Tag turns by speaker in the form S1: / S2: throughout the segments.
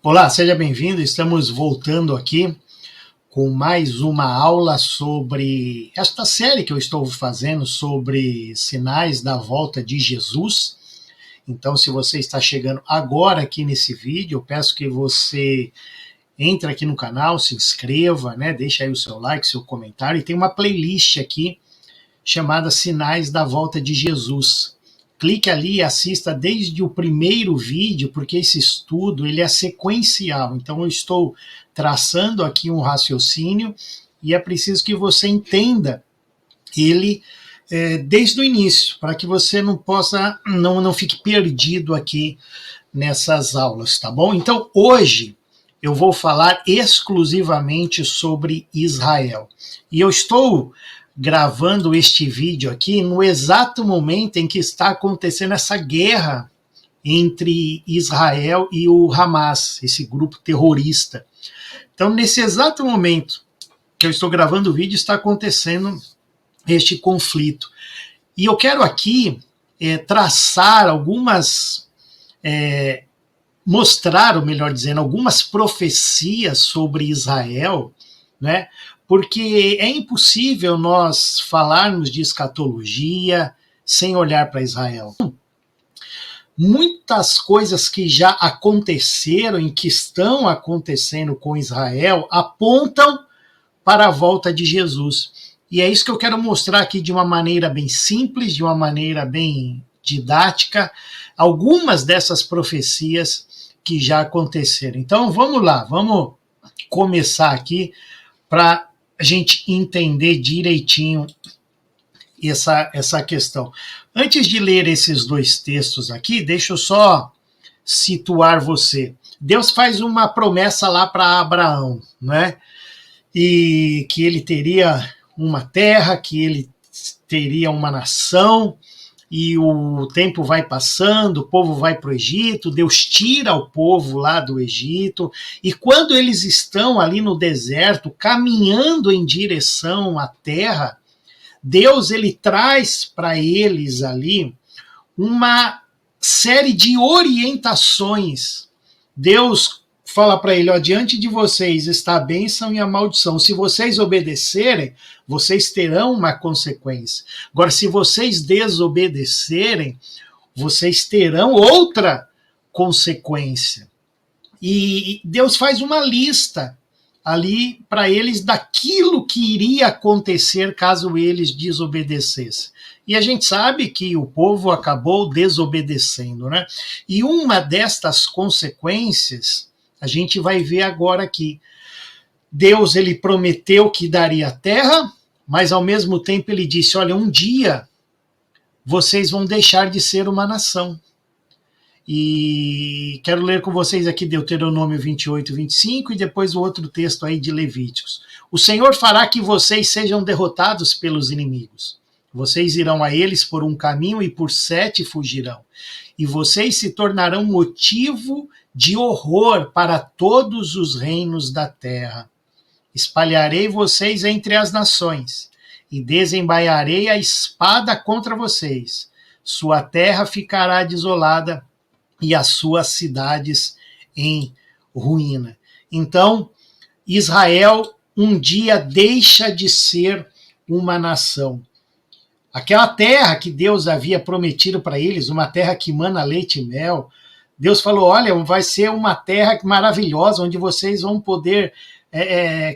S1: Olá, seja bem-vindo. Estamos voltando aqui com mais uma aula sobre esta série que eu estou fazendo sobre sinais da volta de Jesus. Então, se você está chegando agora aqui nesse vídeo, eu peço que você entre aqui no canal, se inscreva, né? Deixa aí o seu like, seu comentário. E tem uma playlist aqui chamada Sinais da Volta de Jesus. Clique ali e assista desde o primeiro vídeo, porque esse estudo ele é sequencial. Então eu estou traçando aqui um raciocínio e é preciso que você entenda ele desde o início, para que você não fique perdido aqui nessas aulas, tá bom? Então hoje eu vou falar exclusivamente sobre Israel. E eu estou gravando este vídeo aqui no exato momento em que está acontecendo essa guerra entre Israel e o Hamas, esse grupo terrorista. Então, nesse exato momento que eu estou gravando o vídeo, está acontecendo este conflito. E eu quero aqui traçar mostrar, ou melhor dizendo, algumas profecias sobre Israel, né? Porque é impossível nós falarmos de escatologia sem olhar para Israel. Muitas coisas que já aconteceram e que estão acontecendo com Israel apontam para a volta de Jesus. E é isso que eu quero mostrar aqui de uma maneira bem simples, de uma maneira bem didática, algumas dessas profecias que já aconteceram. Então vamos lá, vamos começar aqui para a gente entender direitinho essa questão. Antes de ler esses dois textos aqui, deixa eu só situar você. Deus faz uma promessa lá para Abraão, né? E que ele teria uma terra, que ele teria uma nação, e o tempo vai passando, o povo vai para o Egito, Deus tira o povo lá do Egito, e quando eles estão ali no deserto, caminhando em direção à terra, Deus ele traz para eles ali uma série de orientações. Deus fala para ele, ó, diante de vocês está a bênção e a maldição. Se vocês obedecerem, vocês terão uma consequência. Agora, se vocês desobedecerem, vocês terão outra consequência. E Deus faz uma lista ali para eles daquilo que iria acontecer caso eles desobedecessem. E a gente sabe que o povo acabou desobedecendo, né? E uma destas consequências a gente vai ver agora aqui. Deus ele prometeu que daria a terra, mas ao mesmo tempo ele disse, olha, um dia vocês vão deixar de ser uma nação. E quero ler com vocês aqui Deuteronômio 28, 25 e depois o outro texto aí de Levíticos. O Senhor fará que vocês sejam derrotados pelos inimigos. Vocês irão a eles por um caminho e por 7 fugirão. E vocês se tornarão motivo de horror para todos os reinos da terra. Espalharei vocês entre as nações e desembainharei a espada contra vocês. Sua terra ficará desolada e as suas cidades em ruína. Então, Israel um dia deixa de ser uma nação. Aquela terra que Deus havia prometido para eles, uma terra que mana leite e mel, Deus falou, olha, vai ser uma terra maravilhosa, onde vocês vão poder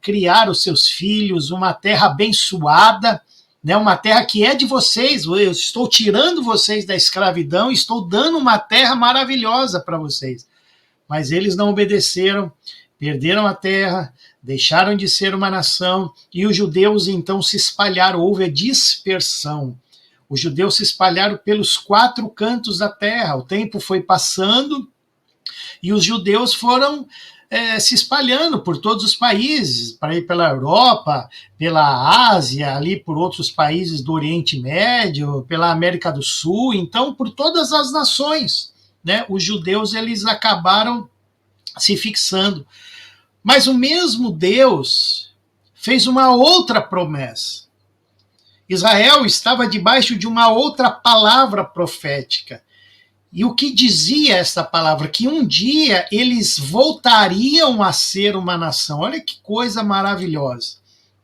S1: criar os seus filhos, uma terra abençoada, né, uma terra que é de vocês, eu estou tirando vocês da escravidão, estou dando uma terra maravilhosa para vocês. Mas eles não obedeceram, perderam a terra, deixaram de ser uma nação, e os judeus então se espalharam, houve a dispersão. Os judeus se espalharam pelos 4 cantos da terra, o tempo foi passando, e os judeus foram se espalhando por todos os países, para ir pela Europa, pela Ásia, ali por outros países do Oriente Médio, pela América do Sul, então por todas as nações, né? Os judeus eles acabaram se fixando. Mas o mesmo Deus fez uma outra promessa. Israel estava debaixo de uma outra palavra profética. E o que dizia esta palavra? Que um dia eles voltariam a ser uma nação. Olha que coisa maravilhosa.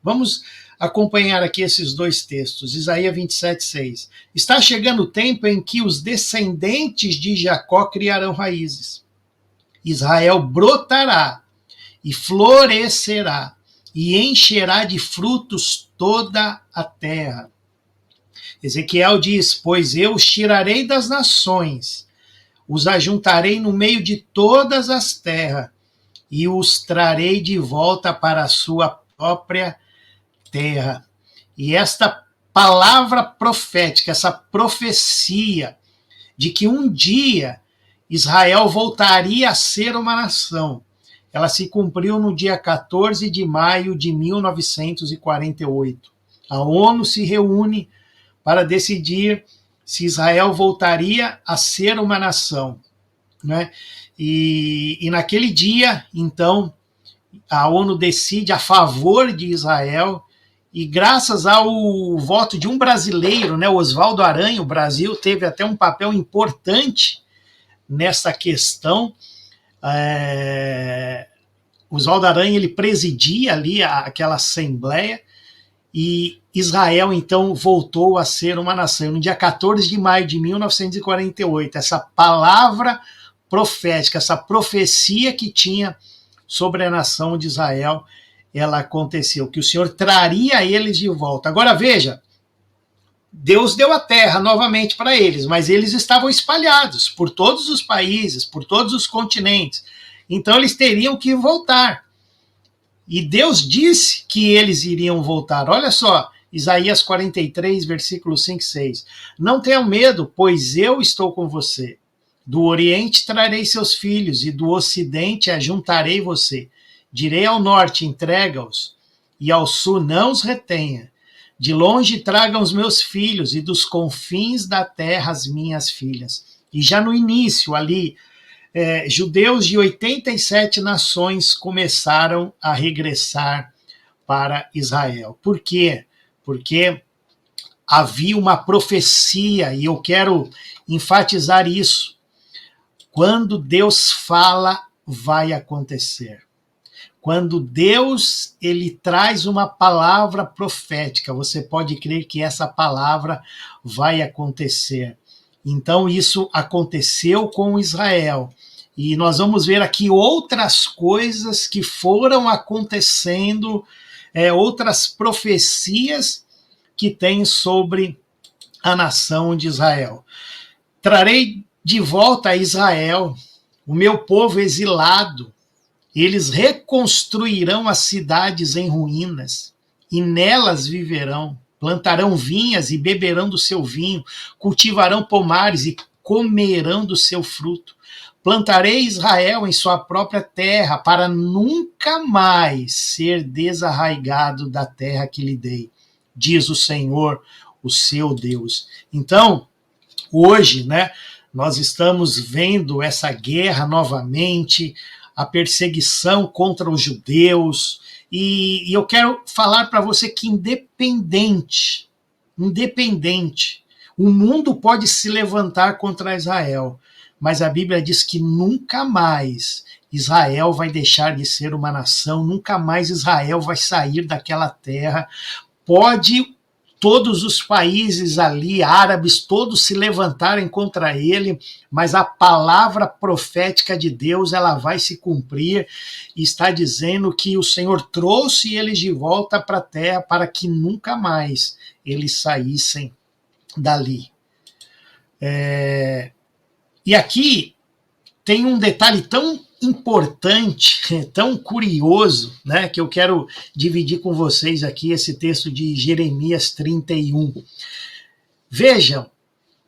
S1: Vamos acompanhar aqui esses dois textos. Isaías 27:6. Está chegando o tempo em que os descendentes de Jacó criarão raízes. Israel brotará e florescerá e encherá de frutos toda a terra. Ezequiel diz: pois eu os tirarei das nações, os ajuntarei no meio de todas as terras e os trarei de volta para a sua própria terra. E esta palavra profética, essa profecia de que um dia Israel voltaria a ser uma nação, ela se cumpriu no dia 14 de maio de 1948. A ONU se reúne para decidir se Israel voltaria a ser uma nação, né? E naquele dia, então, a ONU decide a favor de Israel, e graças ao voto de um brasileiro, né, Oswaldo Aranha, o Brasil teve até um papel importante nessa questão. Oswaldo Aranha, ele presidia ali aquela assembleia, e Israel, então, voltou a ser uma nação. No dia 14 de maio de 1948, essa palavra profética, essa profecia que tinha sobre a nação de Israel, ela aconteceu, que o Senhor traria eles de volta. Agora veja, Deus deu a terra novamente para eles, mas eles estavam espalhados por todos os países, por todos os continentes. Então eles teriam que voltar. E Deus disse que eles iriam voltar. Olha só, Isaías 43, versículos 5 e 6. Não tenham medo, pois eu estou com você. Do Oriente trarei seus filhos, e do Ocidente ajuntarei você. Direi ao Norte, entrega-os, e ao Sul não os retenha. De longe tragam os meus filhos, e dos confins da terra as minhas filhas. E já no início ali, judeus de 87 nações começaram a regressar para Israel. Por quê? Porque havia uma profecia, e eu quero enfatizar isso. Quando Deus fala, vai acontecer. Quando Deus ele traz uma palavra profética, você pode crer que essa palavra vai acontecer. Então isso aconteceu com Israel. E nós vamos ver aqui outras coisas que foram acontecendo, outras profecias que tem sobre a nação de Israel. Trarei de volta a Israel o meu povo exilado. Eles reconstruirão as cidades em ruínas, e nelas viverão. Plantarão vinhas e beberão do seu vinho, cultivarão pomares e comerão do seu fruto. Plantarei Israel em sua própria terra, para nunca mais ser desarraigado da terra que lhe dei, diz o Senhor, o seu Deus. Então, hoje, né, nós estamos vendo essa guerra novamente, a perseguição contra os judeus, e eu quero falar para você que independente, o mundo pode se levantar contra Israel, mas a Bíblia diz que nunca mais Israel vai deixar de ser uma nação, nunca mais Israel vai sair daquela terra. Pode todos os países ali, árabes, todos se levantarem contra ele, mas a palavra profética de Deus, ela vai se cumprir, e está dizendo que o Senhor trouxe eles de volta para a terra para que nunca mais eles saíssem dali. E aqui tem um detalhe tão importante, tão curioso, né, que eu quero dividir com vocês aqui, esse texto de Jeremias 31. Vejam,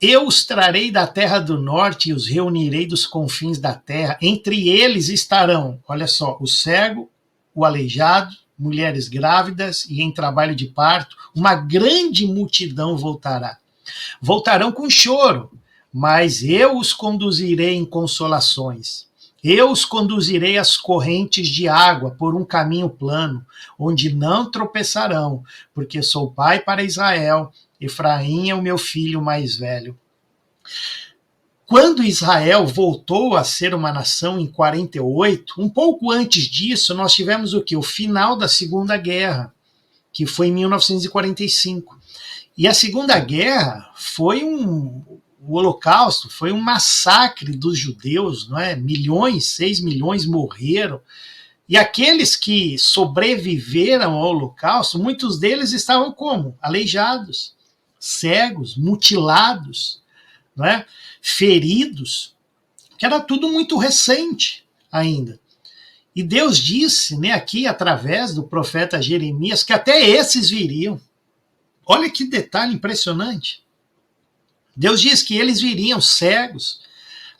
S1: eu os trarei da terra do norte e os reunirei dos confins da terra. Entre eles estarão, olha só, o cego, o aleijado, mulheres grávidas e em trabalho de parto. Uma grande multidão voltará. Voltarão com choro, mas eu os conduzirei em consolações. Eu os conduzirei às correntes de água por um caminho plano, onde não tropeçarão, porque sou pai para Israel, Efraim é o meu filho mais velho. Quando Israel voltou a ser uma nação em 48, um pouco antes disso, nós tivemos o quê? O final da Segunda Guerra, que foi em 1945. E a Segunda Guerra foi o Holocausto, foi um massacre dos judeus, não é? 6 milhões morreram. E aqueles que sobreviveram ao Holocausto, muitos deles estavam como? Aleijados, cegos, mutilados, não é? Feridos, que era tudo muito recente ainda. E Deus disse, né, aqui através do profeta Jeremias, que até esses viriam. Olha que detalhe impressionante. Deus diz que eles viriam cegos,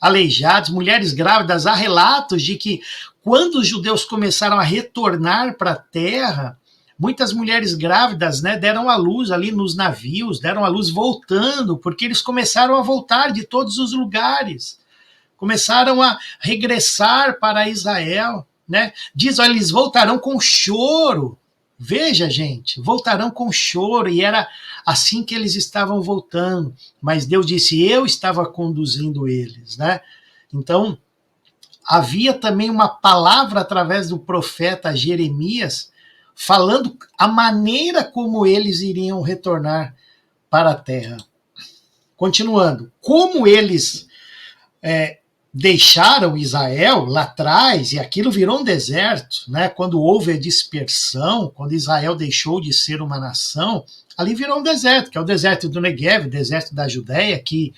S1: aleijados, mulheres grávidas. Há relatos de que quando os judeus começaram a retornar para a terra, muitas mulheres grávidas, né, deram à luz ali nos navios, deram à luz voltando, porque eles começaram a voltar de todos os lugares, começaram a regressar para Israel, né? Diz, olha, eles voltarão com choro. Veja, gente, voltarão com choro, e era assim que eles estavam voltando. Mas Deus disse, eu estava conduzindo eles, né? Então, havia também uma palavra através do profeta Jeremias, falando a maneira como eles iriam retornar para a terra. Continuando, como eles deixaram Israel lá atrás, e aquilo virou um deserto, né? Quando houve a dispersão, quando Israel deixou de ser uma nação, ali virou um deserto, que é o deserto do Negev, o deserto da Judéia, que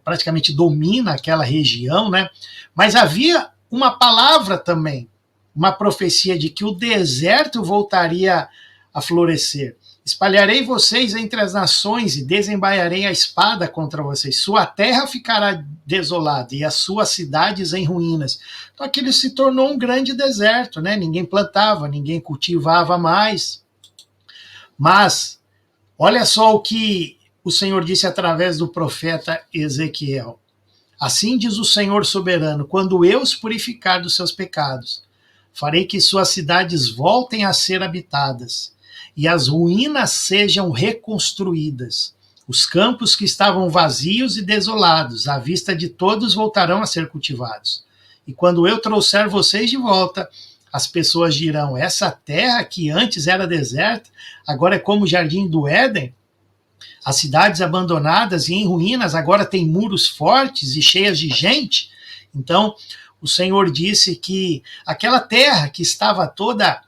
S1: praticamente domina aquela região, né? Mas havia uma palavra também, uma profecia de que o deserto voltaria a florescer. Espalharei vocês entre as nações e desembaiarei a espada contra vocês. Sua terra ficará desolada e as suas cidades em ruínas. Então aquilo se tornou um grande deserto, né? Ninguém plantava, ninguém cultivava mais. Mas olha só o que o Senhor disse através do profeta Ezequiel. Assim diz o Senhor soberano, quando eu os purificar dos seus pecados, farei que suas cidades voltem a ser habitadas e as ruínas sejam reconstruídas. Os campos que estavam vazios e desolados, à vista de todos, voltarão a ser cultivados. E quando eu trouxer vocês de volta, as pessoas dirão, essa terra que antes era deserta, agora é como o jardim do Éden. As cidades abandonadas e em ruínas agora têm muros fortes e cheias de gente. Então, o Senhor disse que aquela terra que estava toda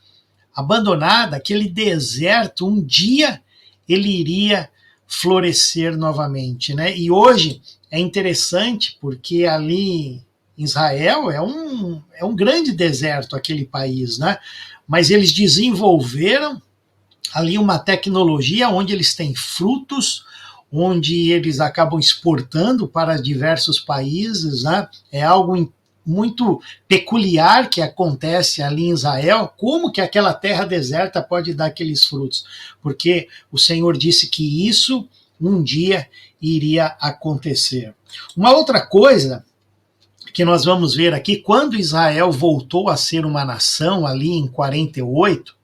S1: abandonada, aquele deserto, um dia ele iria florescer novamente, né? E hoje é interessante porque ali em Israel é um grande deserto aquele país, né? Mas eles desenvolveram ali uma tecnologia onde eles têm frutos, onde eles acabam exportando para diversos países, né? É algo muito peculiar que acontece ali em Israel. Como que aquela terra deserta pode dar aqueles frutos? Porque o Senhor disse que isso um dia iria acontecer. Uma outra coisa que nós vamos ver aqui, quando Israel voltou a ser uma nação ali em 48,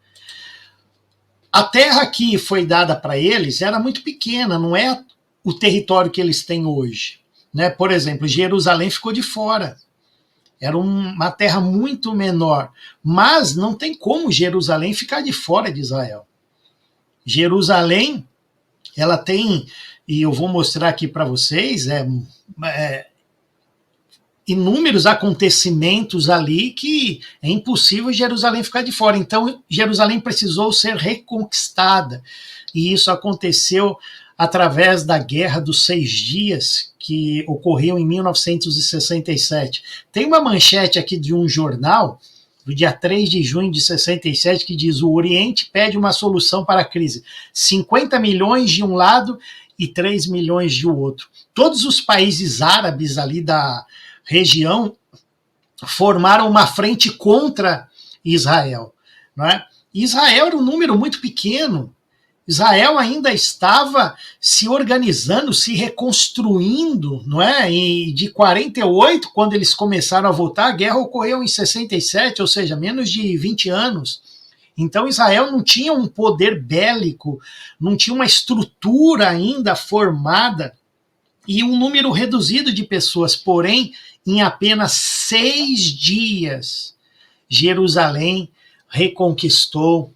S1: a terra que foi dada para eles era muito pequena, não é o território que eles têm hoje, né? Por exemplo, Jerusalém ficou de fora. Era uma terra muito menor, mas não tem como Jerusalém ficar de fora de Israel. Jerusalém, ela tem, e eu vou mostrar aqui para vocês, inúmeros acontecimentos ali que é impossível Jerusalém ficar de fora. Então, Jerusalém precisou ser reconquistada, e isso aconteceu através da Guerra dos 6 Dias, que ocorreu em 1967. Tem uma manchete aqui de um jornal, do dia 3 de junho de 67, que diz: o Oriente pede uma solução para a crise. 50 milhões de um lado e 3 milhões de outro. Todos os países árabes ali da região formaram uma frente contra Israel, não é? Israel era um número muito pequeno. Israel ainda estava se organizando, se reconstruindo, não é? E de 48, quando eles começaram a voltar, a guerra ocorreu em 67, ou seja, menos de 20 anos. Então Israel não tinha um poder bélico, não tinha uma estrutura ainda formada e um número reduzido de pessoas, porém, em apenas 6 dias, Jerusalém reconquistou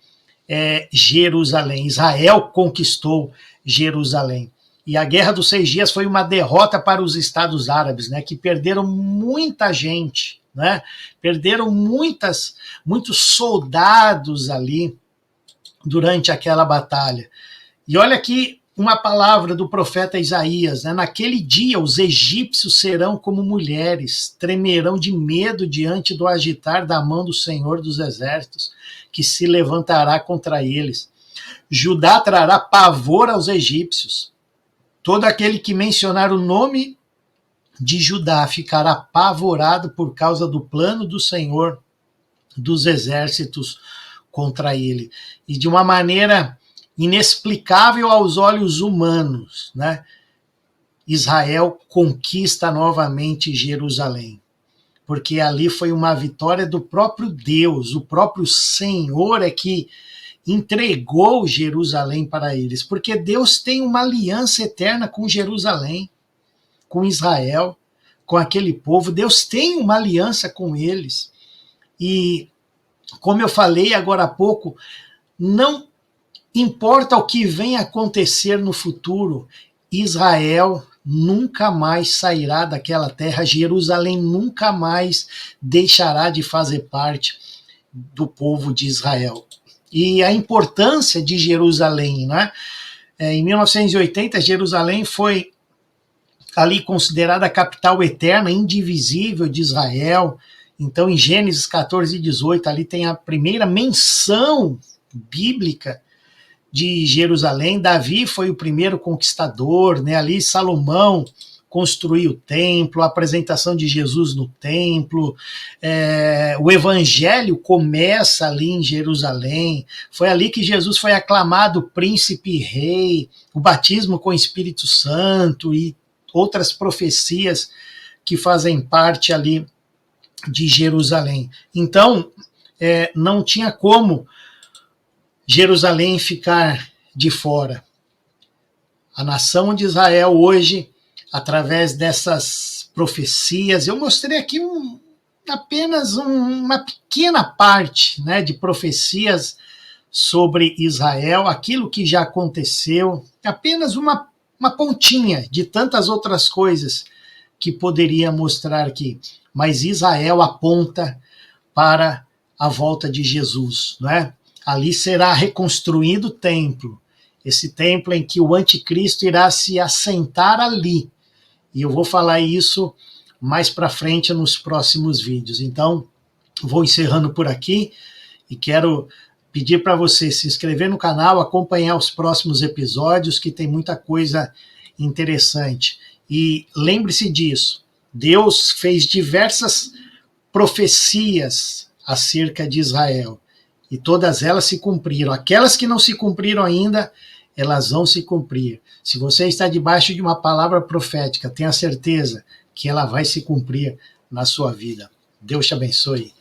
S1: Jerusalém. Israel conquistou Jerusalém. E a Guerra dos 6 Dias foi uma derrota para os Estados Árabes, né, que perderam muita gente, né, perderam muitos soldados ali durante aquela batalha. E olha aqui uma palavra do profeta Isaías, né? Naquele dia os egípcios serão como mulheres, tremerão de medo diante do agitar da mão do Senhor dos Exércitos, que se levantará contra eles. Judá trará pavor aos egípcios. Todo aquele que mencionar o nome de Judá ficará apavorado por causa do plano do Senhor dos Exércitos contra ele. E de uma maneira inexplicável aos olhos humanos, né? Israel conquista novamente Jerusalém, porque ali foi uma vitória do próprio Deus, o próprio Senhor é que entregou Jerusalém para eles, porque Deus tem uma aliança eterna com Jerusalém, com Israel, com aquele povo. Deus tem uma aliança com eles. E, como eu falei agora há pouco, não importa o que venha acontecer no futuro, Israel nunca mais sairá daquela terra, Jerusalém nunca mais deixará de fazer parte do povo de Israel. E a importância de Jerusalém, né? Em 1980, Jerusalém foi ali considerada a capital eterna, indivisível de Israel. Então, em Gênesis 14 e 18, ali tem a primeira menção bíblica de Jerusalém. Davi foi o primeiro conquistador, né? Ali Salomão construiu o templo, a apresentação de Jesus no templo, o evangelho começa ali em Jerusalém, foi ali que Jesus foi aclamado príncipe e rei, o batismo com o Espírito Santo e outras profecias que fazem parte ali de Jerusalém. Então, não tinha como Jerusalém ficar de fora. A nação de Israel hoje, através dessas profecias, eu mostrei aqui apenas uma pequena parte, né, de profecias sobre Israel, aquilo que já aconteceu, apenas uma pontinha de tantas outras coisas que poderia mostrar aqui. Mas Israel aponta para a volta de Jesus, não é? Ali será reconstruído o templo, esse templo em que o anticristo irá se assentar ali. E eu vou falar isso mais para frente nos próximos vídeos. Então, vou encerrando por aqui e quero pedir para você se inscrever no canal, acompanhar os próximos episódios, que tem muita coisa interessante. E lembre-se disso, Deus fez diversas profecias acerca de Israel, e todas elas se cumpriram. Aquelas que não se cumpriram ainda, elas vão se cumprir. Se você está debaixo de uma palavra profética, tenha certeza que ela vai se cumprir na sua vida. Deus te abençoe.